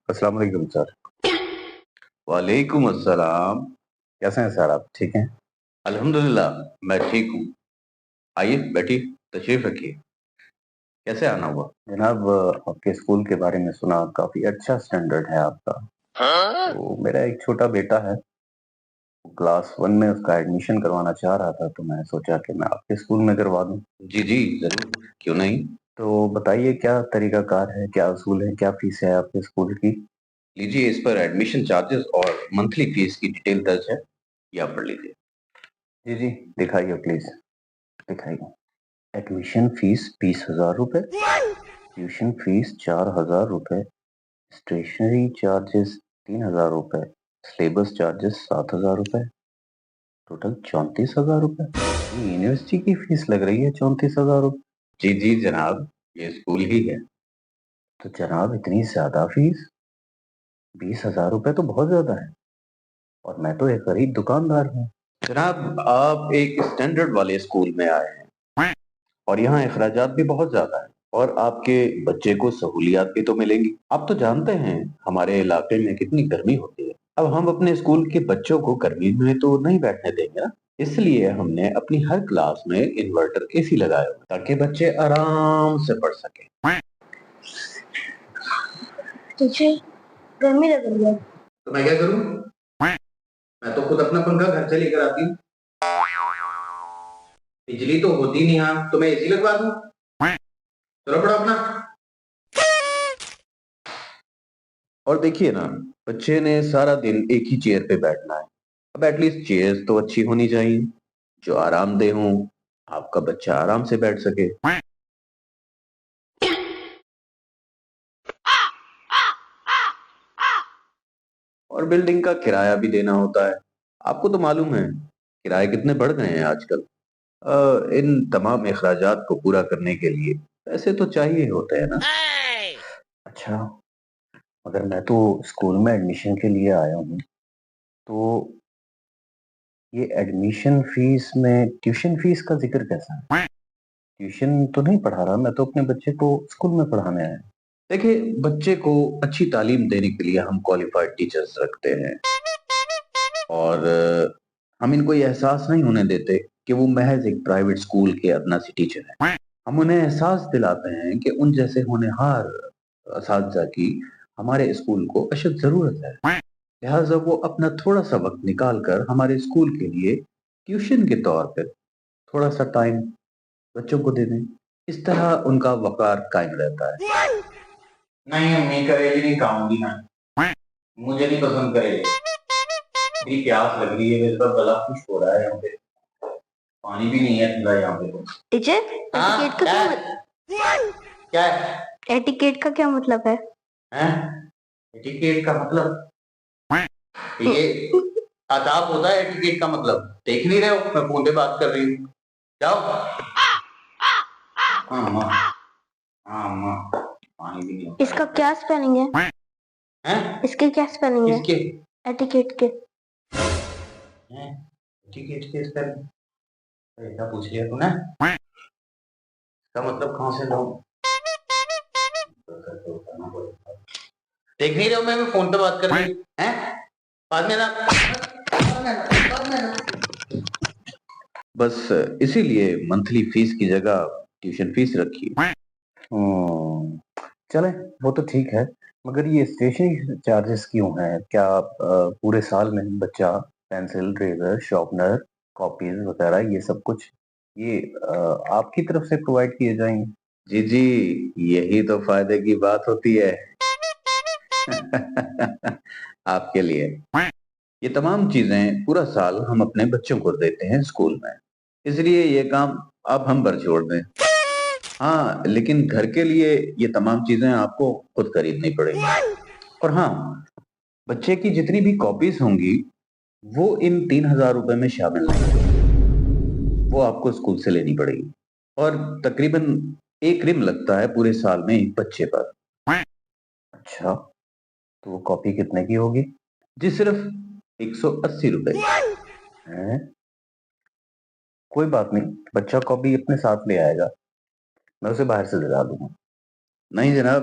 السلام علیکم سر۔ وعلیکم السلام۔ کیسے ہیں سر آپ؟ ٹھیک ہیں؟ الحمدللہ میں ٹھیک ہوں۔ آئیے بیٹھی، تشریف رکھیے۔ کیسے آنا ہوا؟ جناب آپ کے اسکول کے بارے میں سنا، کافی اچھا سٹینڈرڈ ہے آپ کا۔ تو میرا ایک چھوٹا بیٹا ہے، کلاس 1 میں اس کا ایڈمیشن کروانا چاہ رہا تھا، تو میں سوچا کہ میں آپ کے اسکول میں کروا دوں۔ جی جی ضرور، کیوں نہیں۔ تو بتائیے کیا طریقہ کار ہے، کیا اصول ہے، کیا فیس ہے آپ کے اسکول کی؟ لیجیے، اس پر ایڈمیشن چارجز اور منتھلی فیس کی ڈیٹیل درج ہے، یہ آپ پڑھ لیجیے۔ جی جی دکھائیے پلیز، دکھائیے۔ ایڈمیشن فیس 20,000 روپے، ٹیوشن فیس 4,000 روپے، اسٹیشنری چارجز 3,000 روپے، سلیبس چارجز 7,000 روپے، ٹوٹل 34,000 روپے۔ یونیورسٹی کی فیس لگ رہی ہے 34,000 روپے۔ جی جی جناب، یہ اسکول ہی ہے۔ تو جناب اتنی زیادہ فیس؟ 20,000 روپے تو بہت زیادہ ہے، اور میں تو ایک غریب دکاندار ہوں۔ جناب آپ ایک اسٹینڈرڈ والے اسکول میں آئے ہیں، اور یہاں اخراجات بھی بہت زیادہ ہیں، اور آپ کے بچے کو سہولیات بھی تو ملیں گی۔ آپ تو جانتے ہیں ہمارے علاقے میں کتنی گرمی ہوتی ہے، اب ہم اپنے اسکول کے بچوں کو گرمی میں تو نہیں بیٹھنے دیں گے نا، اس لیے ہم نے اپنی ہر کلاس میں انورٹر اے سی لگایا ہوا تاکہ بچے آرام سے پڑھ سکیں۔ گرمی لگ رہی ہے تو میں کیا کروں؟ میں تو خود اپنا پنکھا گھر سے لے کر آتی ہوں۔ بجلی تو ہوتی نہیں یہاں، تو میں اے سی لگوا دوں؟ چلو پڑھو اپنا۔ اور دیکھیے نا، بچے نے سارا دن ایک ہی چیئر پہ بیٹھنا ہے، اب ایٹ لیسٹ چیئر تو اچھی ہونی چاہیے جو آرام دہ ہوں، آپ کا بچہ آرام سے بیٹھ سکے۔ اور بلڈنگ کا کرایہ بھی دینا ہوتا ہے، آپ کو تو معلوم ہے کرائے کتنے بڑھ گئے ہیں آج کل۔ ان تمام اخراجات کو پورا کرنے کے لیے پیسے تو چاہیے ہوتے ہیں نا۔ اچھا، مگر میں تو اسکول میں ایڈمیشن کے لیے آیا ہوں، تو یہ ایڈمیشن فیس میں ٹیوشن فیس کا ذکر کیسا ہے؟ ٹیوشن تو نہیں پڑھا رہا، میں تو اپنے بچے کو اسکول میں پڑھانے آیا۔ دیکھیں، بچے کو اچھی تعلیم دینے کے لیے ہم کوالیفائڈ ٹیچرز رکھتے ہیں، اور ہم ان کو یہ احساس نہیں ہونے دیتے کہ وہ محض ایک پرائیویٹ اسکول کے ادنا سی ٹیچر ہیں۔ ہم انہیں احساس دلاتے ہیں کہ ان جیسے ہونہار اساتذہ کی ہمارے اسکول کو اشد ضرورت ہے، لہٰذا وہ اپنا تھوڑا سا وقت نکال کر ہمارے اسکول کے لیے ٹیوشن کے طور پر تھوڑا سا ٹائم بچوں کو دے دیں، اس طرح ان کا وقار قائم رہتا ہے۔ نہیں امی، کریلی نہیں کھاؤں گی میں، مجھے نہیں پسند کریلی، میری پیاس لگ رہی ہے، میرے پاس گلا خشک ہو رہا ہے، یہاں پہ پانی بھی نہیں ہے ٹھنڈا یہاں پہ۔ ٹیچر، ایٹیکیٹ کا کیا ہے؟ ایٹیکیٹ کا کیا مطلب ہے؟ ایٹیکیٹ کا مطلب یہ آداب ہوتا ہے، ایٹیکیٹ کا مطلب دیکھ نہیں رہے ہو میں فون پہ بات کر رہی ہوں؟ جاؤ۔ ہاں ماں، ہاں ماں، پانی بھی نہیں ہوتا۔ اس کا کیا سپیلنگ ہے؟ اس کے کیا سپیلنگ ہے؟ کس کے؟ ایٹیکیٹ کے۔ ایٹیکیٹ کے سپیلنگ ایسا پوچھ لیا تو نے، اس کا مطلب کہاں سے لاؤں؟ دیکھ نہیں رہے ہو میں فون پہ بات کر رہی ہوں؟ بعد میں نا بس اسی لیے منتھلی فیس کی جگہ ٹیوشن فیس رکھی۔ چلیں وہ تو ٹھیک ہے، مگر یہ اسٹیشنری چارجز کیوں ہیں؟ کیا پورے سال میں بچہ پینسل، ریزر، شارپنر، کاپیز وغیرہ یہ سب کچھ یہ آپ کی طرف سے پرووائڈ کیے جائیں گے؟ جی جی، یہی تو فائدے کی بات ہوتی ہے آپ کے لیے۔ یہ تمام چیزیں پورا سال ہم اپنے بچوں کو دیتے ہیں اسکول میں، اس لیے یہ کام آپ ہم پر چھوڑ دیں۔ ہاں لیکن گھر کے لیے یہ تمام چیزیں آپ کو خود خریدنی پڑے گی، اور ہاں بچے کی جتنی بھی کاپیز ہوں گی وہ ان 3,000 روپے میں شامل نہیں ہوگی، وہ آپ کو اسکول سے لینی پڑے گی، اور تقریباً 1 رم لگتا ہے پورے سال میں ایک بچے پر۔ اچھا، تو وہ کاپی کتنے کی ہوگی؟ جی صرف 180 روپے ہیں؟ کوئی بات نہیں، بچہ کاپی اپنے ساتھ لے آئے گا، میں اسے باہر سے دلا دوں گا۔ نہیں جناب،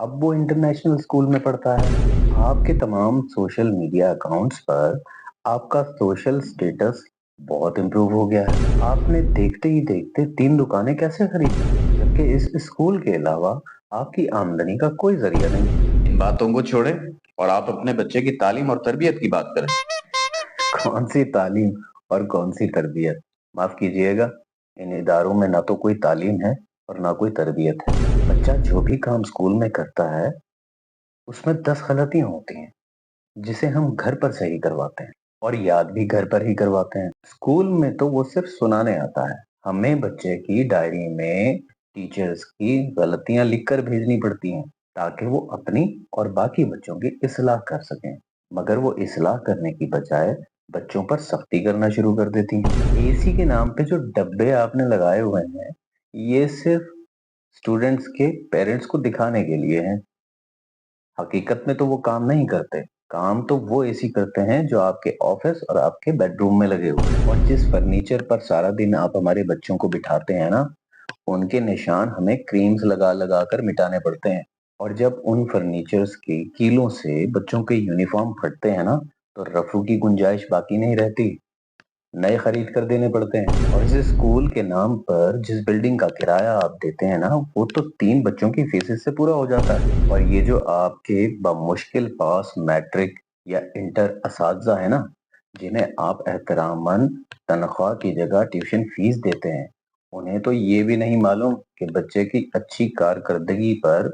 اب وہ انٹرنیشنل اسکول میں پڑھتا ہے. آپ کے تمام سوشل میڈیا اکاؤنٹس پر آپ کا سوشل سٹیٹس بہت امپروو ہو گیا ہے. آپ نے دیکھتے ہی دیکھتے 3 دکانیں کیسے خریدی جبکہ اس اسکول کے علاوہ آپ کی آمدنی کا کوئی ذریعہ نہیں. ان باتوں کو چھوڑیں اور آپ اپنے بچے کی تعلیم اور تربیت کی بات کریں. کون سی تعلیم اور کون سی تربیت؟ معاف کیجیے گا، ان اداروں میں نہ تو کوئی تعلیم ہے اور نہ کوئی تربیت ہے. بچہ جو بھی کام اسکول میں کرتا ہے اس میں 10 غلطیاں ہوتی ہیں جسے ہم گھر پر صحیح کرواتے ہیں اور یاد بھی گھر پر ہی کرواتے ہیں. اسکول میں تو وہ صرف سنانے آتا ہے. ہمیں بچے کی ڈائری میں ٹیچرز کی غلطیاں لکھ کر بھیجنی پڑتی ہیں تاکہ وہ اپنی اور باقی بچوں کی اصلاح کر سکیں، مگر وہ اصلاح کرنے کی بجائے بچوں پر سختی کرنا شروع کر دیتی ہیں. اے سی کے نام پہ جو ڈبے آپ نے لگائے ہوئے ہیں یہ صرف اسٹوڈنٹس کے پیرنٹس کو دکھانے کے لیے ہیں. حقیقت میں تو وہ کام نہیں کرتے. کام تو وہ اے سی کرتے ہیں جو آپ کے آفس اور آپ کے بیڈ روم میں لگے ہوئے ہیں. اور جس فرنیچر پر سارا دن آپ ہمارے بچوں کو بٹھاتے ہیں نا ان کے نشان ہمیں کریمز لگا لگا کر مٹانے پڑتے ہیں. اور جب ان فرنیچرز کی کیلوں سے بچوں کے یونیفارم پھٹتے ہیں نا تو رفو کی گنجائش باقی نہیں رہتی، نئے خرید کر دینے پڑتے ہیں. اور اس اسکول کے نام پر جس بلڈنگ کا کرایہ آپ دیتے ہیں نا وہ تو 3 بچوں کی فیسز سے پورا ہو جاتا ہے. اور یہ جو آپ کے بمشکل پاس میٹرک یا انٹر اساتذہ ہے نا جنہیں آپ احتراماً تنخواہ کی جگہ ٹیوشن فیس دیتے ہیں انہیں تو یہ بھی نہیں معلوم کہ بچے کی اچھی کارکردگی پر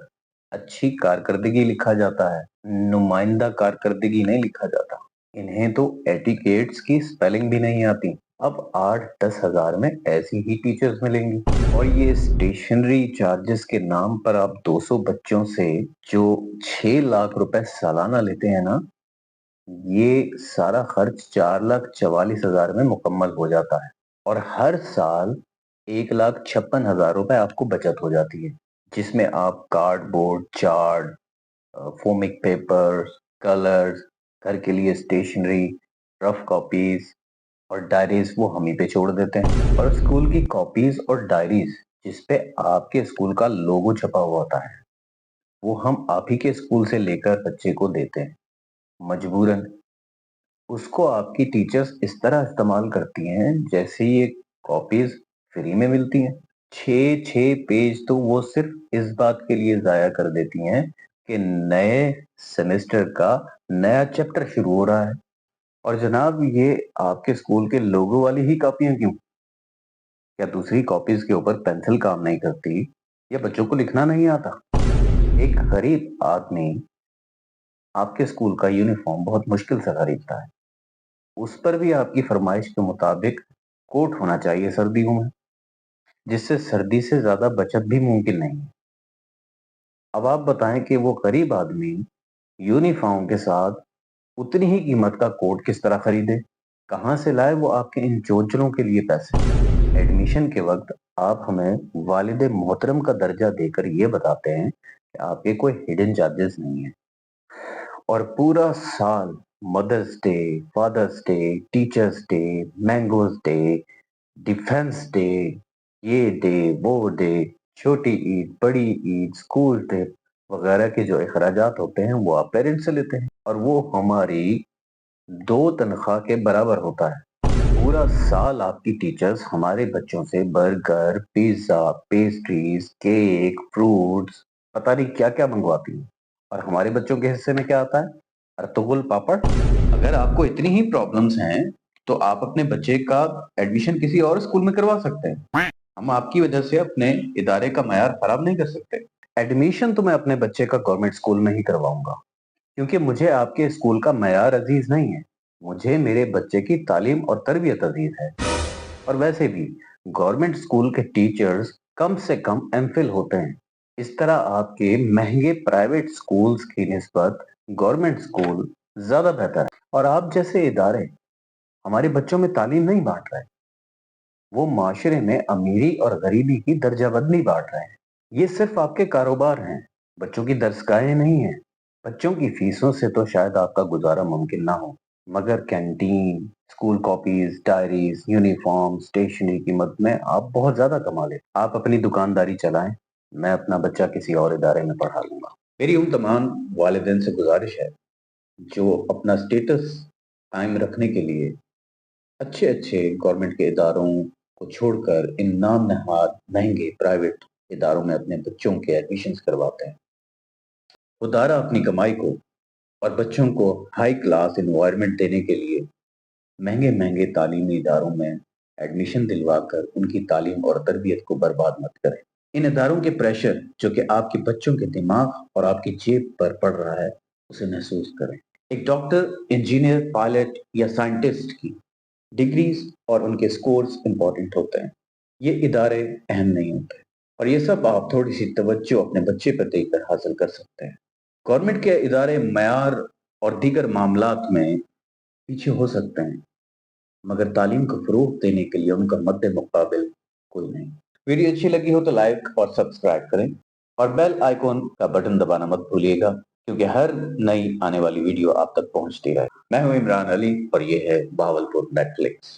اچھی کارکردگی لکھا جاتا ہے، نمائندہ کارکردگی نہیں لکھا جاتا. انہیں تو ایٹیکیٹس کی سپیلنگ بھی نہیں آتی. اب 8-10 ہزار میں ایسی ہی ٹیچرز ملیں گی. اور یہ اسٹیشنری چارجز کے نام پر آپ 200 بچوں سے جو 6 لاکھ روپے سالانہ لیتے ہیں نا یہ سارا خرچ 4,44,000 میں مکمل ہو جاتا ہے. اور ہر سال 1,56,000 روپے آپ کو بچت ہو جاتی ہے جس میں آپ کارڈ بورڈ، چارٹ، فومک پیپر، کلرز، گھر کے لیے اسٹیشنری، رف کاپیز اور ڈائریز وہ ہم ہی پہ چھوڑ دیتے ہیں. اور اسکول کی کاپیز اور ڈائریز جس پہ آپ کے اسکول کا لوگو چھپا ہوا ہوتا ہے وہ ہم آپ ہی کے اسکول سے لے کر بچے کو دیتے ہیں مجبوراً. اس کو آپ کی ٹیچرز اس طرح استعمال کرتی ہیں جیسے یہ کاپیز فری میں ملتی ہیں. 6 پیج تو وہ صرف اس بات کے لیے ضائع کر دیتی ہیں کہ نئے سیمسٹر کا نیا چیپٹر شروع ہو رہا ہے. اور جناب یہ آپ کے اسکول کے لوگو والی ہی کاپیاں کیوں؟ کیا دوسری کاپیز کے اوپر پینسل کام نہیں کرتی یا بچوں کو لکھنا نہیں آتا؟ ایک غریب آدمی آپ کے اسکول کا یونیفارم بہت مشکل سے خریدتا ہے. اس پر بھی آپ کی فرمائش کے مطابق کوٹ ہونا چاہیے سردیوں میں جس سے سردی سے زیادہ بچت بھی ممکن نہیں ہے. اب آپ بتائیں کہ وہ غریب آدمی یونیفارم کے ساتھ اتنی ہی قیمت کا کوٹ کس طرح خریدے؟ کہاں سے لائے وہ آپ کے ان چونچلوں کے لیے پیسے؟ ایڈمیشن کے وقت آپ ہمیں والد محترم کا درجہ دے کر یہ بتاتے ہیں کہ آپ کے کوئی ہڈن چارجز نہیں ہیں اور پورا سال mothers day, fathers day, teachers day, mangoes day, defence day, یہ ڈے وہ ڈے، چھوٹی عید، بڑی عید، اسکول ٹرپ وغیرہ کے جو اخراجات ہوتے ہیں وہ آپ پیرنٹس سے لیتے ہیں اور وہ ہماری 2 تنخواہ کے برابر ہوتا ہے. پورا سال آپ کی ٹیچرز ہمارے بچوں سے burger, pizza, pastries, cake, fruits پتہ نہیں کیا کیا منگواتی ہیں اور ہمارے بچوں کے حصے میں کیا آتا ہے؟ ارطغرل پاپڑ. اگر آپ کو اتنی ہی پرابلمز ہیں تو آپ اپنے بچے کا ایڈمیشن کسی اور اسکول میں کروا سکتے ہیں. ہم آپ کی وجہ سے اپنے ادارے کا معیار خراب نہیں کر سکتے. ایڈمیشن تو میں اپنے بچے کا گورنمنٹ اسکول میں ہی کرواؤں گا کیونکہ مجھے آپ کے اسکول کا معیار عزیز نہیں ہے، مجھے میرے بچے کی تعلیم اور تربیت عزیز ہے. اور ویسے بھی گورنمنٹ اسکول کے ٹیچرز کم سے کم ایم فل ہوتے ہیں. اس طرح آپ کے مہنگے پرائیویٹ اسکولز کی نسبت گورنمنٹ اسکول زیادہ بہتر ہے. اور آپ جیسے ادارے ہمارے بچوں میں تعلیم نہیں بانٹ رہے، وہ معاشرے میں امیری اور غریبی کی درجہ بندی بانٹ رہے ہیں. یہ صرف آپ کے کاروبار ہیں، بچوں کی درسگاہیں نہیں ہیں. بچوں کی فیسوں سے تو شاید آپ کا گزارا ممکن نہ ہو مگر canteen, school copies, diaries, uniform, stationery کی مد میں آپ بہت زیادہ کما لیں. آپ اپنی دکانداری چلائیں، میں اپنا بچہ کسی اور ادارے میں پڑھا لوں گا. میری ان تمام والدین سے گزارش ہے جو اپنا سٹیٹس قائم رکھنے کے لیے اچھے گورنمنٹ کے اداروں کو چھوڑ کر ان نام نہاد مہنگے پرائیویٹ اداروں میں اپنے بچوں کے ایڈمیشنز کرواتے ہیں، وہ دارا اپنی کمائی کو اور بچوں کو ہائی کلاس انوائرمنٹ دینے کے لیے مہنگے تعلیمی اداروں میں ایڈمیشن دلوا کر ان کی تعلیم اور تربیت کو برباد مت کریں۔ ان اداروں کے پریشر جو کہ آپ کے بچوں کے دماغ اور آپ کی جیب پر پڑ رہا ہے اسے محسوس کریں۔ ایک ڈاکٹر، انجینئر، پائلٹ یا سائنٹسٹ کی ڈگریز اور ان کے سکورز امپورٹنٹ ہوتے ہیں، یہ ادارے اہم نہیں ہوتے، اور یہ سب آپ تھوڑی سی توجہ اپنے بچے پر دے کر حاصل کر سکتے ہیں۔ گورنمنٹ کے ادارے معیار اور دیگر معاملات میں پیچھے ہو سکتے ہیں، مگر تعلیم کو فروغ دینے کے لیے ان کا مد مقابل کوئی نہیں۔ ویڈیو اچھی لگی ہو تو لائک اور سبسکرائب کریں اور بیل آئیکن کا بٹن دبانا مت بھولیے گا، کیونکہ ہر نئی آنے والی ویڈیو آپ تک پہنچتی رہے۔ میں ہوں عمران علی اور یہ ہے بہاولپور نیٹ فلکس۔